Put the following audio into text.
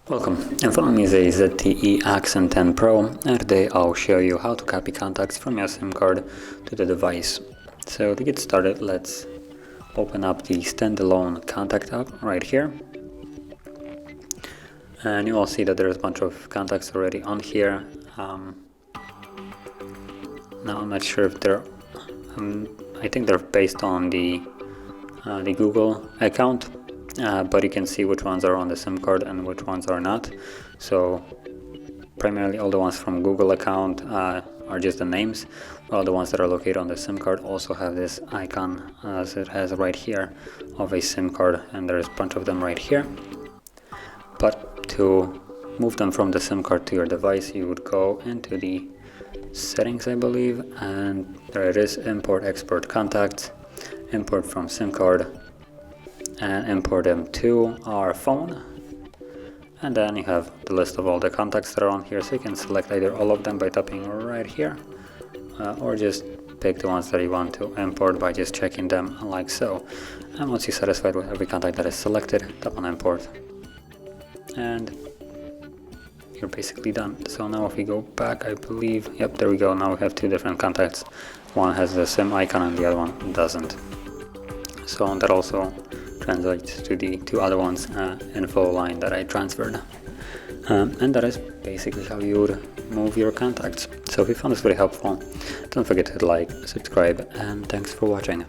Welcome, in front of me is a ZTE Axon 10 Pro, and today I'll show you how to copy contacts from your SIM card to the device. So to get started, let's open up the standalone contact app right here. And you will see that there's a bunch of contacts already on here. Now I'm not sure if they're, I think they're based on the Google account. But you can see which ones are on the SIM card and which ones are not. So primarily all the ones from Google account are just the names, while the ones that are located on the SIM card also have this icon as it has right here of a SIM card, and there's a bunch of them right here. But to move them from the SIM card to your device, you would go into the settings, I believe, and there it is, import export contacts, import from SIM card, and import them to our phone. And then you have the list of all the contacts that are on here, so you can select either all of them by tapping right here, or just pick the ones that you want to import by just checking them like so. And once you're satisfied with every contact that is selected, tap on import and you're basically done. So now if we go back, I believe, yep, there we go. Now we have two different contacts. One has the SIM icon and the other one doesn't. So that also translates to the two other ones info line that I transferred. And that is basically how you would move your contacts. So if you found this very helpful, don't forget to hit like, subscribe, and thanks for watching.